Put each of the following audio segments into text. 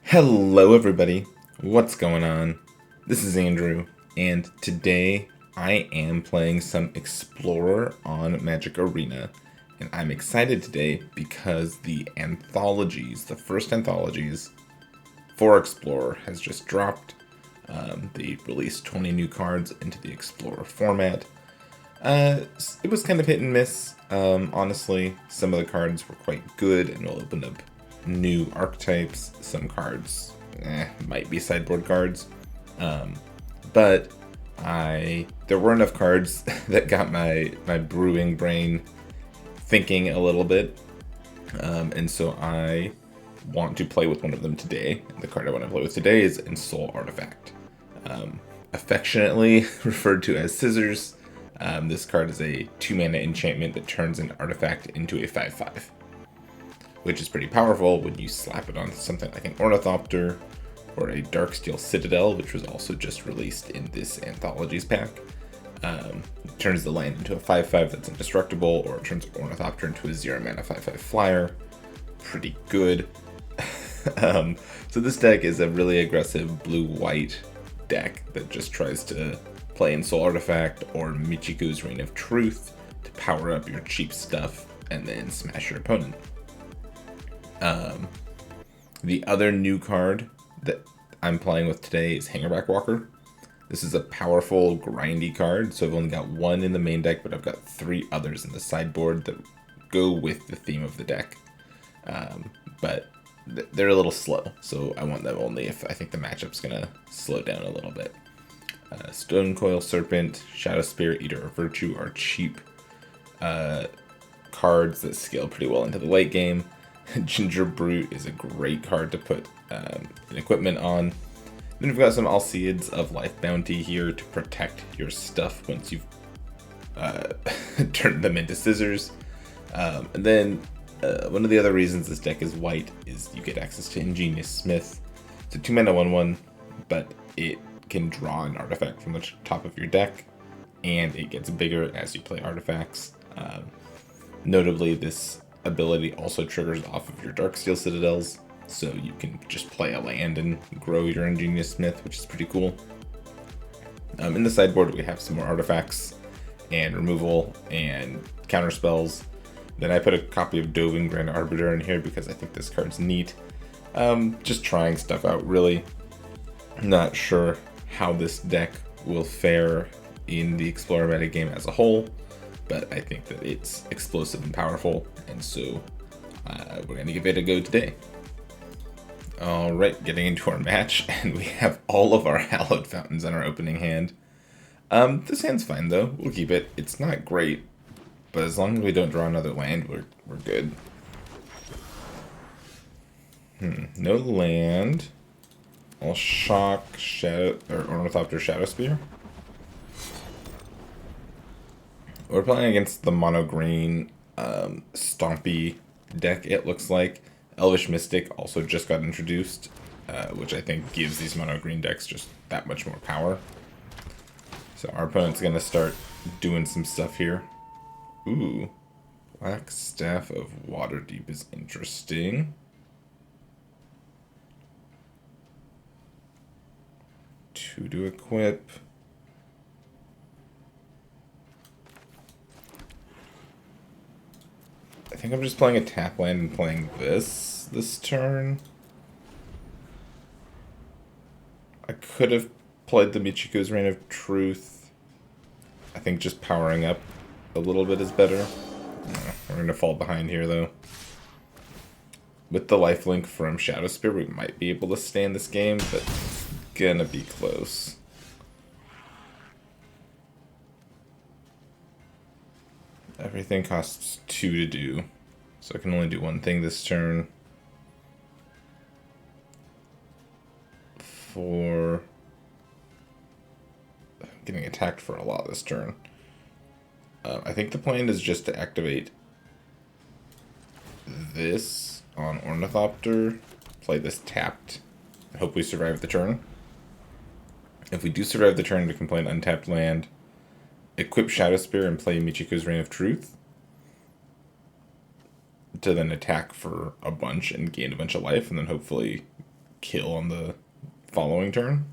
Hello, everybody. What's going on? This is Andrew, and today I am playing some Explorer on Magic Arena. And I'm excited today because the anthologies, the first anthologies for Explorer, has just dropped. They released 20 new cards into the Explorer format. It was kind of hit and miss. Honestly, some of the cards were quite good and will open up new archetypes. Some cards might be sideboard cards. But there were enough cards that got my brewing brain thinking a little bit. And so I want to play with one of them today. The card I want to play with today is Ensoul Artifact. Affectionately referred to as Scissors. This card is a 2-mana enchantment that turns an artifact into a 5/5, which is pretty powerful when you slap it on something like an Ornithopter or a Darksteel Citadel, which was also just released in this Anthologies pack. It turns the land into a 5/5 that's indestructible, or it turns Ornithopter into a 0-mana 5/5 flyer. Pretty good. So this deck is a really aggressive blue-white deck that just tries to play Ensoul Artifact or Michiku's Reign of Truth to power up your cheap stuff and then smash your opponent. The other new card that I'm playing with today is Hangarback Walker. This is a powerful, grindy card, so I've only got one in the main deck, but I've got 3 others in the sideboard that go with the theme of the deck. But they're a little slow, so I want them only if I think the matchup's going to slow down a little bit. Stone Coil Serpent, Shadow Spirit, Eater of Virtue are cheap cards that scale pretty well into the late game. Ginger Brute is a great card to put an equipment on. Then we've got some Alceids of Life Bounty here to protect your stuff once you've turned them into scissors. And then one of the other reasons this deck is white is you get access to Ingenious Smith. It's a 2-mana 1/1, but it can draw an artifact from the top of your deck, and it gets bigger as you play artifacts. Notably, this ability also triggers off of your Darksteel Citadels, so you can just play a land and grow your Ingenious Smith, which is pretty cool. In the sideboard, we have some more artifacts and removal and counter spells. Then I put a copy of Dovin Grand Arbiter in here because I think this card's neat. Just trying stuff out, really. Not sure how this deck will fare in the Explorer metagame as a whole, but I think that it's explosive and powerful, and so we're going to give it a go today. Alright, getting into our match, and we have all of our Hallowed Fountains in our opening hand. This hand's fine though, we'll keep it. It's not great, but as long as we don't draw another land, we're good. No land. I'll shock Shadow or Ornithopter Shadow Spear. We're playing against the mono green Stompy deck, it looks like. Elvish Mystic also just got introduced, which I think gives these mono green decks just that much more power. So our opponent's going to start doing some stuff here. Ooh, Black Staff of Waterdeep is interesting. 2 to equip. I think I'm just playing a tap land and playing this turn. I could have played the Michiku's Reign of Truth. I think just powering up a little bit is better. We're going to fall behind here, though. With the lifelink from Shadow Spear, we might be able to stay in this game, but it's gonna be close. Everything costs 2 to do, so I can only do one thing this turn. I'm getting attacked for a lot this turn. I think the plan is just to activate this on Ornithopter, play this tapped, and hope we survive the turn. If we do survive the turn, we can play an untapped land, equip Shadow Spear, and play Michiku's Reign of Truth to then attack for a bunch and gain a bunch of life, and then hopefully kill on the following turn.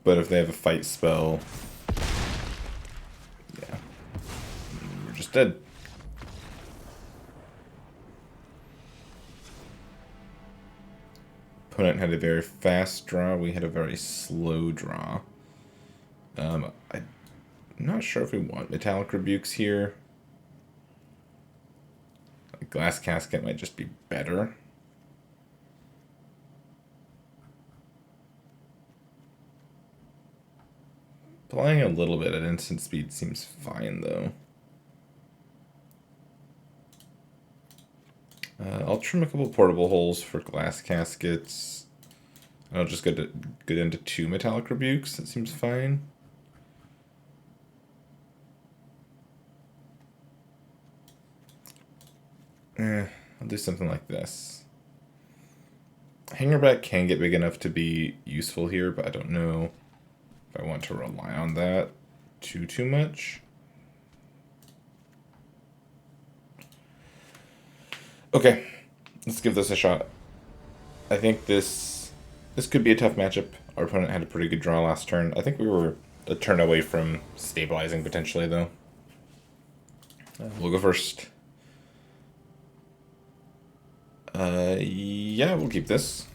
But if they have a fight spell, yeah, we're just dead. Opponent had a very fast draw. We had a very slow draw. I'm not sure if we want Metallic Rebukes here. A Glass Casket might just be better. Playing a little bit at instant speed seems fine, though. I'll trim a couple portable holes for Glass Caskets. I'll just get into 2 Metallic Rebukes. That seems fine. I'll do something like this. Hangarback can get big enough to be useful here, but I don't know if I want to rely on that too much. Okay, let's give this a shot. I think this could be a tough matchup. Our opponent had a pretty good draw last turn. I think we were a turn away from stabilizing potentially, though. We'll go first. Yeah, we'll keep this.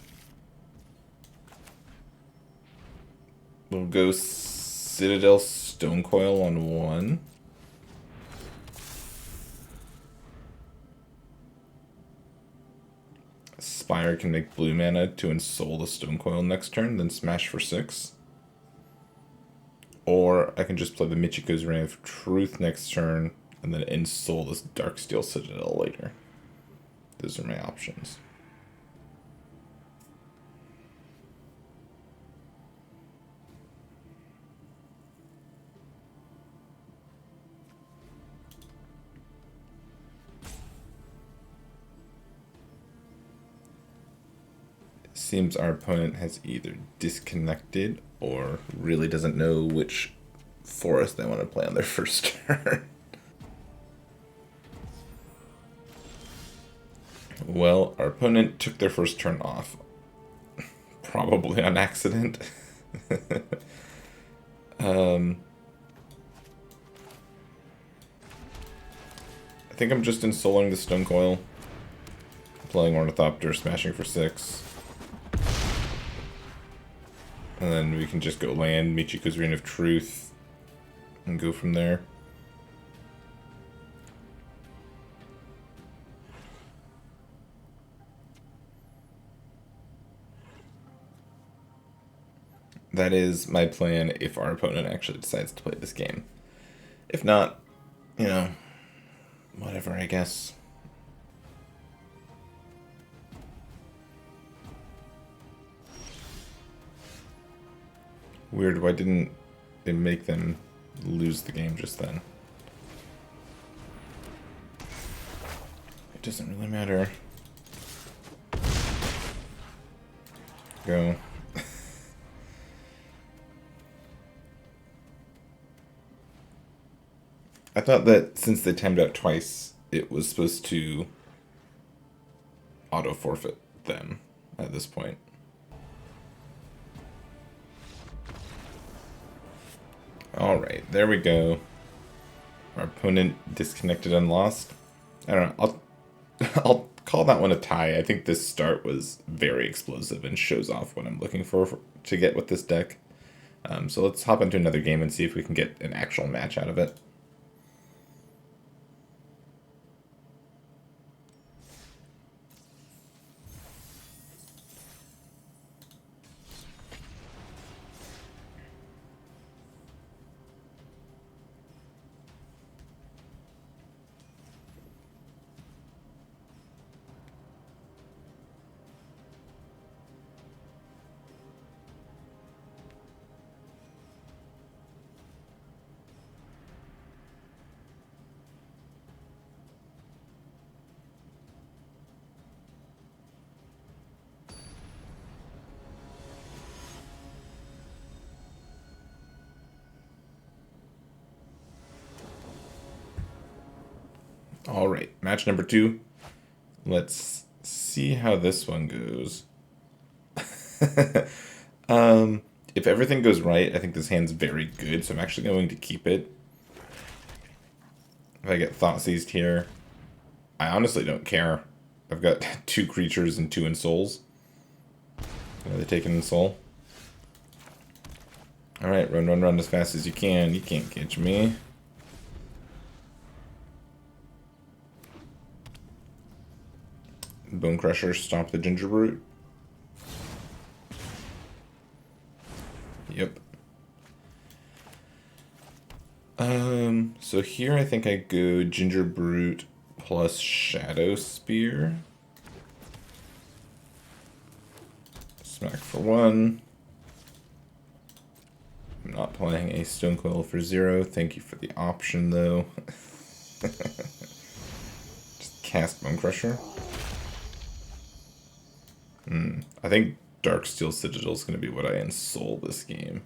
We'll go Citadel Stonecoil on 1. Spire can make blue mana to Ensoul the Stonecoil next turn, then smash for 6. Or I can just play the Michiko's Reign of Truth next turn, and then Ensoul this Darksteel Citadel later. Those are my options. Seems our opponent has either disconnected or really doesn't know which forest they want to play on their first turn. Well, our opponent took their first turn off. Probably on accident. I think I'm just ensouling the Stonecoil. Playing Ornithopter, smashing for 6. And then we can just go land Michiko's Reign of Truth and go from there. That is my plan if our opponent actually decides to play this game. If not, you know, whatever, I guess. Weird, why didn't they make them lose the game just then? It doesn't really matter. Go. I thought that since they timed out twice, it was supposed to auto-forfeit them at this point. Alright, there we go. Our opponent disconnected and lost. I don't know, I'll call that one a tie. I think this start was very explosive and shows off what I'm looking for to get with this deck. So let's hop into another game and see if we can get an actual match out of it. Alright, match number 2. Let's see how this one goes. If everything goes right, I think this hand's very good, so I'm actually going to keep it. If I get Thought Seized here, I honestly don't care. I've got 2 creatures and 2 Ensouls. Are they taking Ensoul? Alright, run, run, run as fast as you can. You can't catch me. Bone Crusher, stomp the Gingerbrute. Yep. So here I think I go Gingerbrute plus Shadow Spear. Smack for 1. I'm not playing a Stonecoil for 0. Thank you for the option, though. Just cast Bone Crusher. I think Darksteel Citadel is going to be what I Ensoul this game.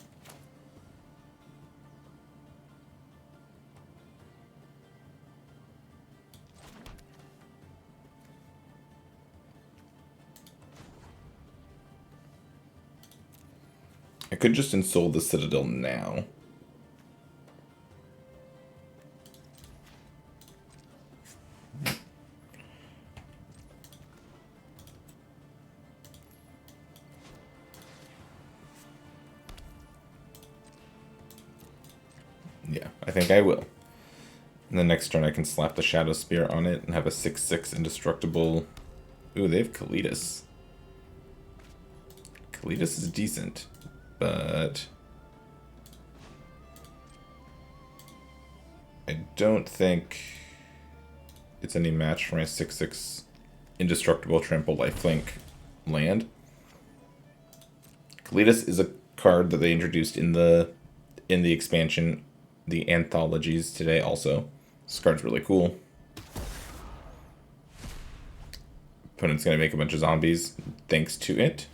I could just Ensoul the Citadel now. Yeah, I think I will. And the next turn I can slap the Shadow Spear on it and have a 6/6 indestructible. Ooh, they have Kalitas. Kalitas is decent, but I don't think it's any match for my 6/6 indestructible trample lifelink land. Kalitas is a card that they introduced in the expansion, the Anthologies today also. This card's really cool. Opponent's gonna make a bunch of zombies thanks to it.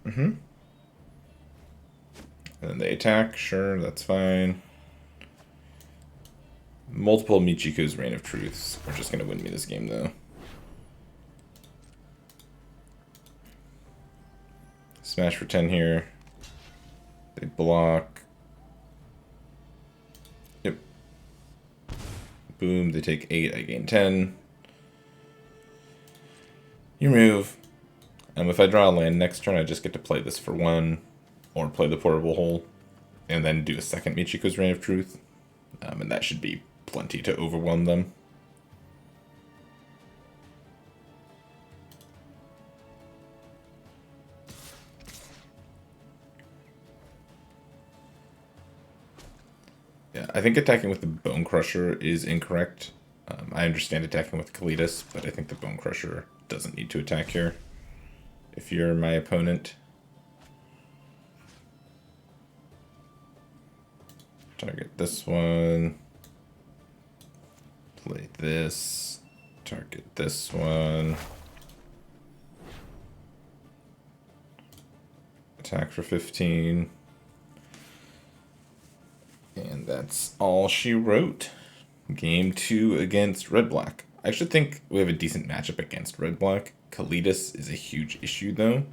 And then they attack, sure, that's fine. Multiple Michiko's Reign of Truths are just gonna win me this game though. Smash for 10 here. They block. Yep. Boom, they take 8, I gain 10. You move. If I draw a land next turn, I just get to play this for 1, or play the Portable Hole, and then do a second Michiko's Reign of Truth. And that should be plenty to overwhelm them. Yeah, I think attacking with the Bone Crusher is incorrect. I understand attacking with Kalitas, but I think the Bone Crusher doesn't need to attack here. If you're my opponent. Target this one. Play this. Target this one. Attack for 15. And that's all she wrote. Game 2 against Red-Black. I actually think we have a decent matchup against Red-Black. Kalitas is a huge issue, though.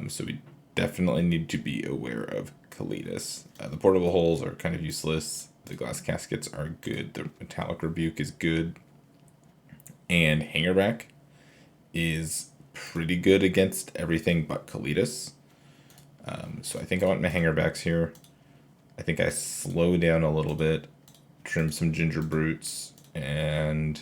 So we definitely need to be aware of Kalitas. The Portable Holes are kind of useless. The Glass Caskets are good. The Metallic Rebuke is good. And Hangarback is pretty good against everything but Kalitas. So I think I want my Hangarbacks here. I think I slow down a little bit, trim some Gingerbrutes, and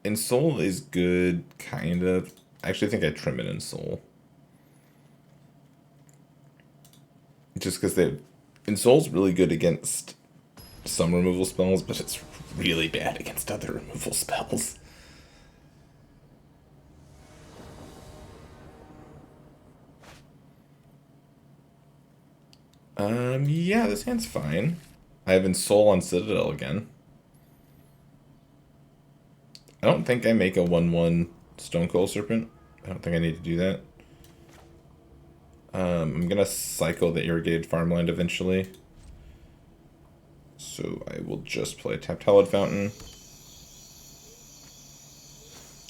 Ensoul is good, kind of. I actually think I trim it Ensoul. Just because Ensoul's really good against some removal spells, but it's really bad against other removal spells. Yeah, this hand's fine. I have Ensoul on Citadel again. I don't think I make a 1/1 Stonecoil Serpent. I don't think I need to do that. I'm gonna cycle the irrigated farmland eventually. So I will just play a tapped Hallowed Fountain.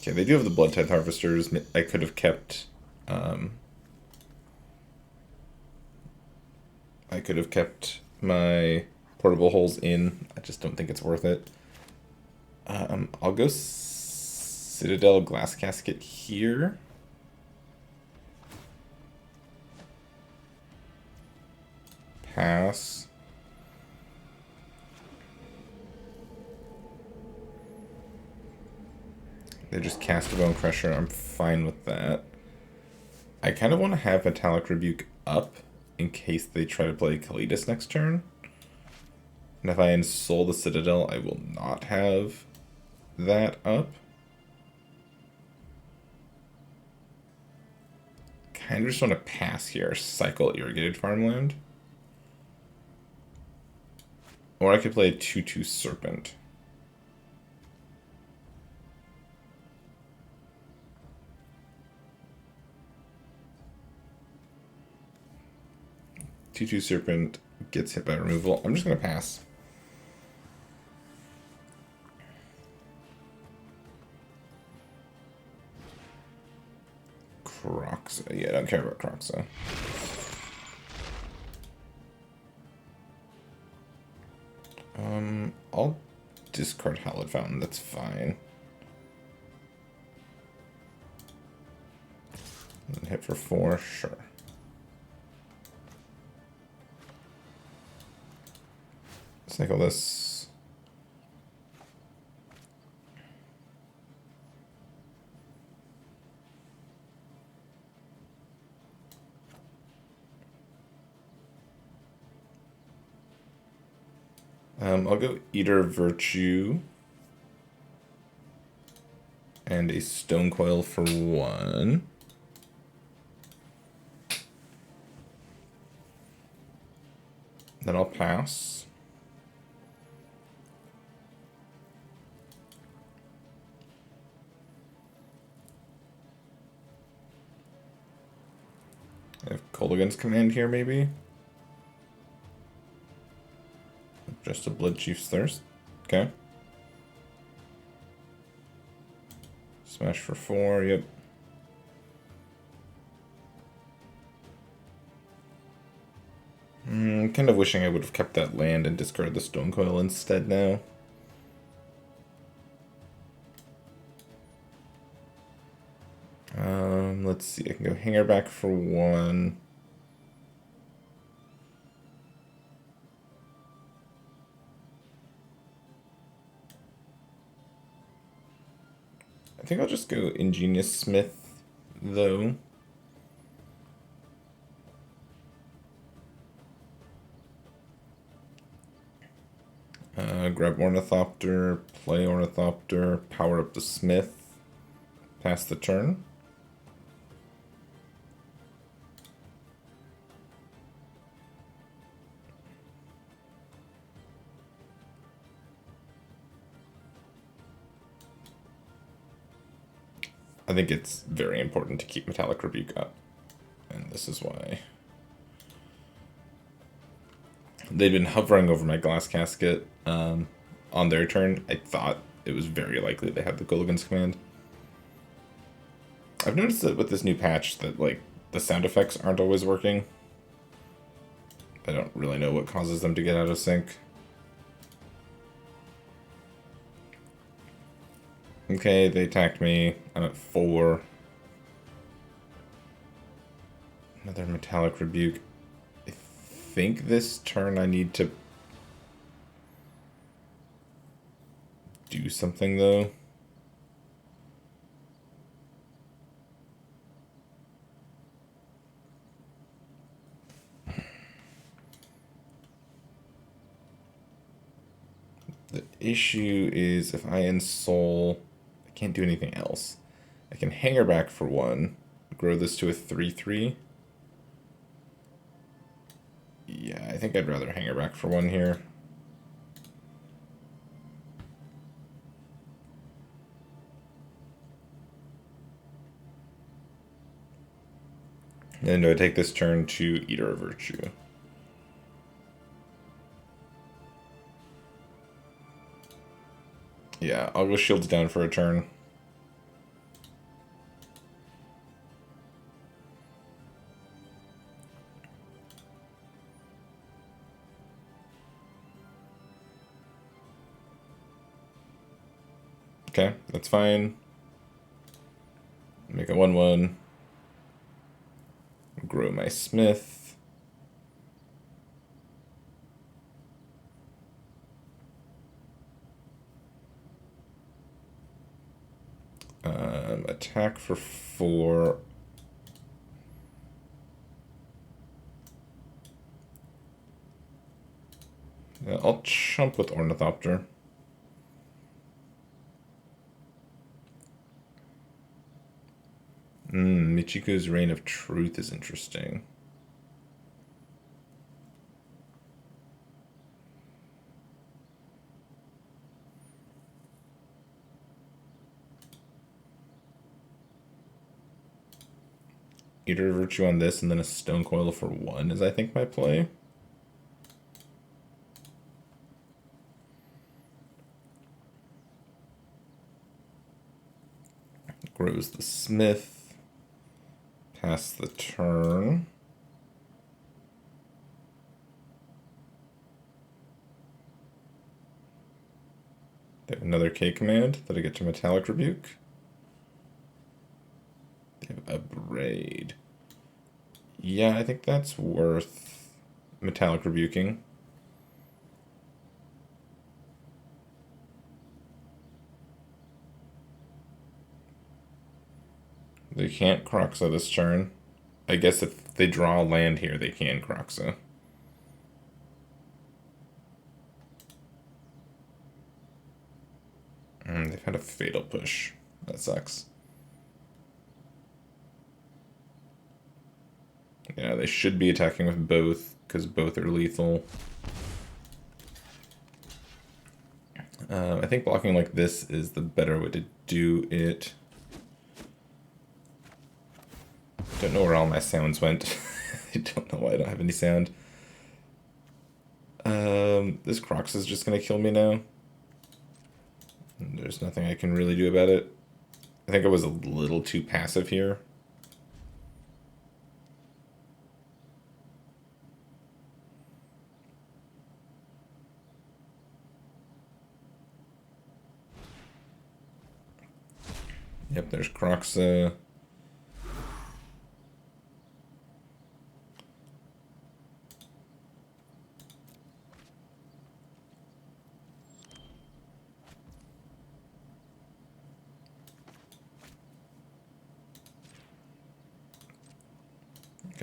Okay, they do have the Blood Tithe Harvesters. I could have kept... I could have kept my portable holes in. I just don't think it's worth it. I'll go Citadel Glass Casket here. Pass. They just cast a Bone Crusher. I'm fine with that. I kind of want to have Metallic Rebuke up in case they try to play Kalidas next turn. And if I Ensoul the Citadel, I will not have that up. Kind of just want to pass here, cycle Irrigated Farmland. Or I could play a 2/2 Serpent. Two Serpent gets hit by removal. I'm just going to pass. Croxa. Yeah, I don't care about Croxa. I'll discard Hallowed Fountain. That's fine. And hit for 4, sure. Cycle this. I'll go Eater Virtue. And a Stone Coil for 1. Then I'll pass. I have Kolaghan's Command here, maybe? Just a Blood Chief's Thirst. Okay. Smash for 4, yep. Kind of wishing I would have kept that land and discarded the Stone Coil instead now. Let's see, I can go Hangarback for 1. I think I'll just go Ingenious Smith, though. Grab Ornithopter, play Ornithopter, power up the Smith, pass the turn. I think it's very important to keep Metallic Rebuke up, and this is why. They've been hovering over my Glass Casket on their turn. I thought it was very likely they had the Kolaghan's Command. I've noticed that with this new patch that, like, the sound effects aren't always working. I don't really know what causes them to get out of sync. Okay, they attacked me. I'm at 4. Another Metallic Rebuke. I think this turn I need to do something, though. The issue is if I Ensoul, I can't do anything else. I can Hangarback for 1, grow this to a 3/3. Yeah, I think I'd rather Hangarback for 1 here. And do I take this turn to Eater of Virtue? Yeah, I'll go Shields down for a turn. Okay, that's fine. Make a 1/1. Grow my Smith. Attack for 4. Yeah, I'll chump with Ornithopter. Michiko's Reign of Truth is interesting. Eater of Virtue on this, and then a Stone Coil for 1 is, I think, my play. Grows the Smith. Pass the turn. They have another K command that I get to Metallic Rebuke. They have Abrade. Yeah, I think that's worth Metallic Rebuking. They can't Kroxa this turn. I guess if they draw land here, they can Kroxa. They've had a Fatal Push. That sucks. Yeah, they should be attacking with both, because both are lethal. I think blocking like this is the better way to do it. Don't know where all my sounds went. I don't know why I don't have any sound. This Crocs is just going to kill me now. There's nothing I can really do about it. I think I was a little too passive here. Yep, there's Crocs.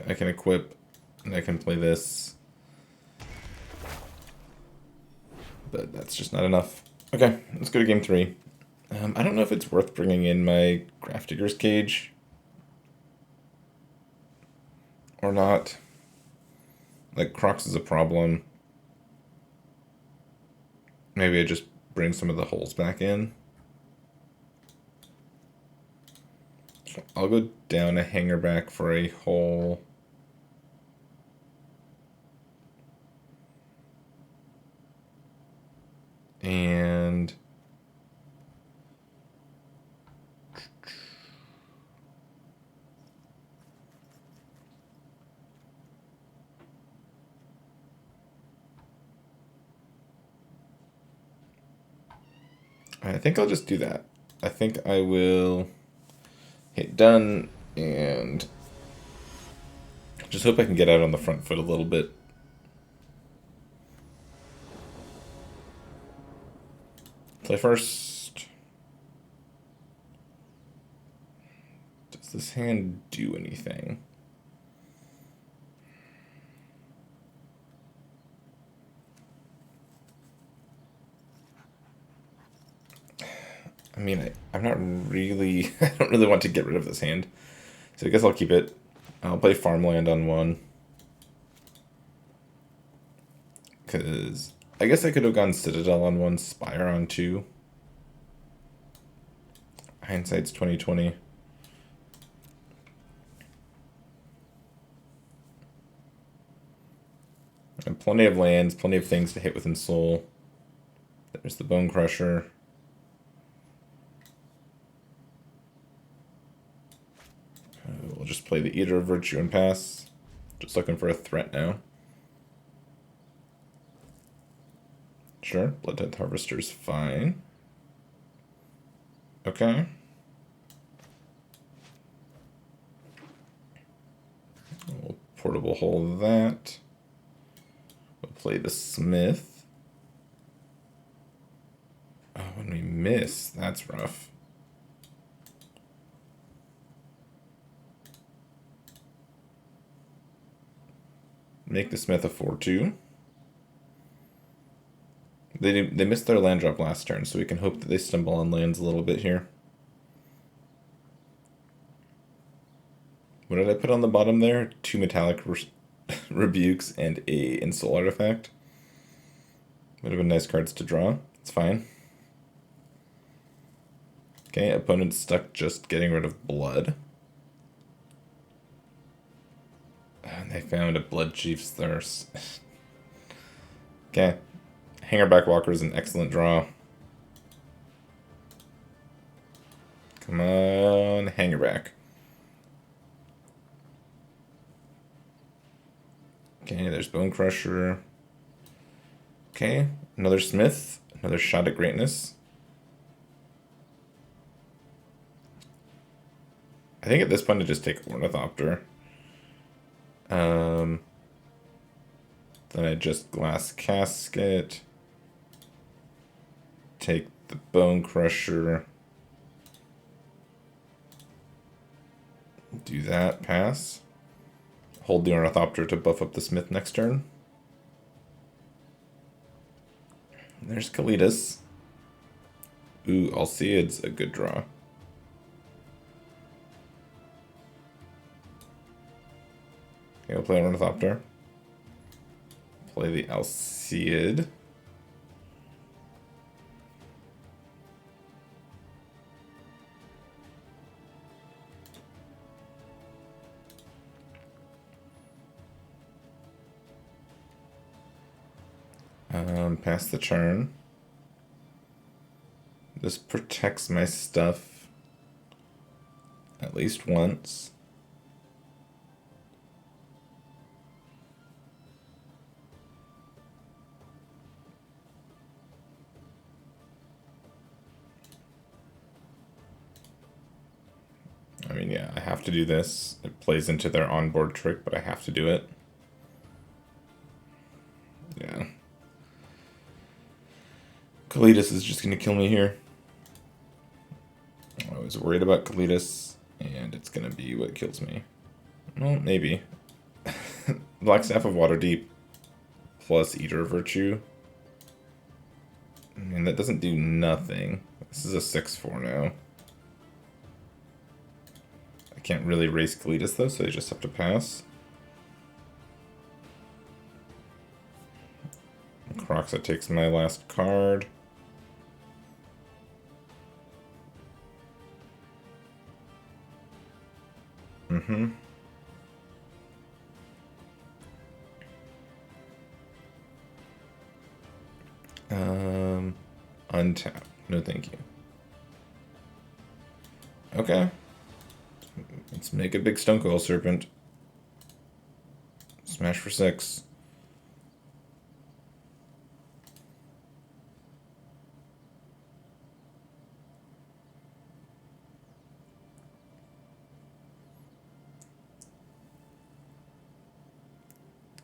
I can equip, and I can play this. But that's just not enough. Okay, let's go to game 3. I don't know if it's worth bringing in my Grafdigger's Cage or not. Like, Crocs is a problem. Maybe I just bring some of the holes back in. I'll go down a Hangarback for a hole. And I think I'll just do that. I think I will hit done and just hope I can get out on the front foot a little bit. Play first. Does this hand do anything? I mean, I'm not really... I don't really want to get rid of this hand. So I guess I'll keep it. I'll play Farmland on 1. Because I guess I could have gone Citadel on 1, Spire on 2. Hindsight's 20/20. And plenty of lands, plenty of things to hit with Ensoul. There's the Bone Crusher. We'll just play the Eater of Virtue and pass. Just looking for a threat now. Sure, Bloodtithe Harvester's fine. Okay. We'll Portable Hole that. We'll play the Smith. Oh, when we miss, that's rough. Make the Smith a 4/2. They missed their land drop last turn, so we can hope that they stumble on lands a little bit here. What did I put on the bottom there? 2 Metallic Rebukes and a Ensoul Artifact. Would have been nice cards to draw. It's fine. Okay, opponent's stuck just getting rid of blood. And they found a Blood Chief's Thirst. Okay. Hangarback Walker is an excellent draw. Come on, Hangarback. Okay, there's Bone Crusher. Okay, another Smith. Another shot at greatness. I think at this point I just take Ornithopter. Then I just Glass Casket. Take the Bone Crusher. Do that, pass. Hold the Ornithopter to buff up the Smith next turn. There's Kalitas. Ooh, Alseid's a good draw. Okay, we'll play Ornithopter. Play the Alseid. Pass the turn. This protects my stuff at least once. I mean, yeah, I have to do this. It plays into their onboard trick, but I have to do it. Yeah. Kalitas is just going to kill me here. I was worried about Kalitas, and it's going to be what kills me. Well, maybe. Black Staff of Waterdeep plus Eater of Virtue. I mean, that doesn't do nothing. This is a 6/4 now. I can't really race Kalitas, though, so I just have to pass. Croxa takes my last card. Untap. No thank you. Okay. Let's make a big Stonecoil Serpent. Smash for 6.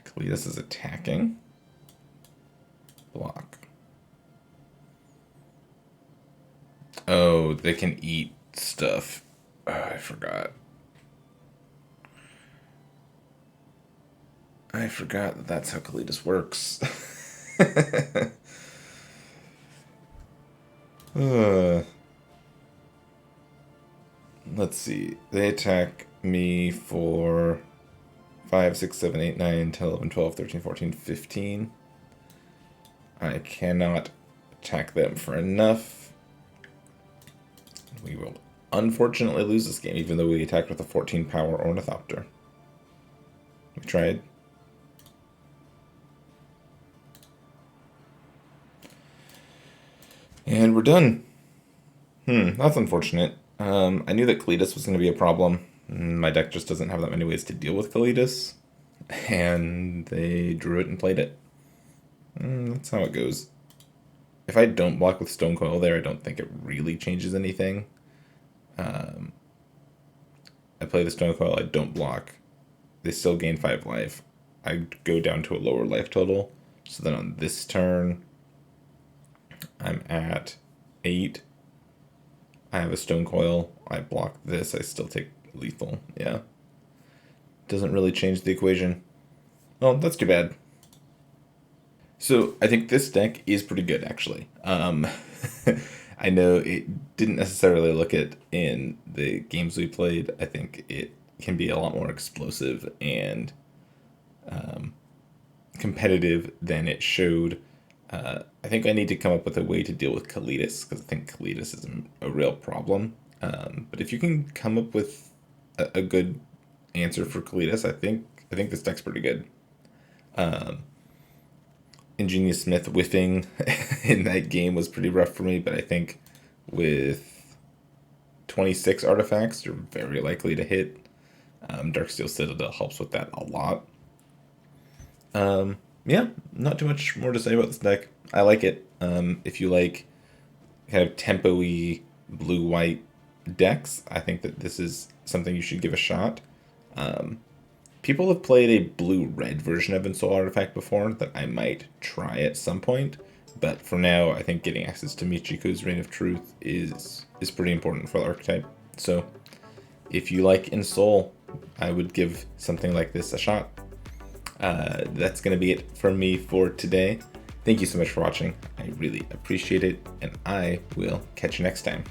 Kalitas is attacking. Block. Oh, they can eat stuff. Oh, I forgot. I forgot that that's how Kalitas works. Let's see. They attack me for 5, 6, 7, 8, 9, 10, 11, 12, 13, 14, 15. I cannot attack them for enough. We will unfortunately lose this game, even though we attacked with a 14 power Ornithopter. We tried. And we're done. That's unfortunate. I knew that Kalitas was going to be a problem. My deck just doesn't have that many ways to deal with Kalitas. And they drew it and played it. That's how it goes. If I don't block with Stone Coil there, I don't think it really changes anything. I play the Stone Coil, I don't block. They still gain 5 life. I go down to a lower life total. So then on this turn, I'm at 8. I have a Stone Coil. I block this. I still take lethal. Yeah. Doesn't really change the equation. Well, that's too bad. So I think this deck is pretty good, actually. I know it didn't necessarily look it in the games we played. I think it can be a lot more explosive and competitive than it showed. I think I need to come up with a way to deal with Kalitas, because I think Kalitas is a real problem. But if you can come up with a good answer for Kalitas, I think this deck's pretty good. Ingenious Smith whiffing in that game was pretty rough for me, but I think with 26 artifacts, you're very likely to hit. Darksteel Citadel helps with that a lot. Yeah, not too much more to say about this deck. I like it. If you like kind of tempo-y blue-white decks, I think that this is something you should give a shot. People have played a blue-red version of Ensoul Artifact before that I might try at some point, but for now, I think getting access to Michiko's Reign of Truth is pretty important for the archetype. So, if you like Ensoul, I would give something like this a shot. That's going to be it for me for today. Thank you so much for watching. I really appreciate it, and I will catch you next time.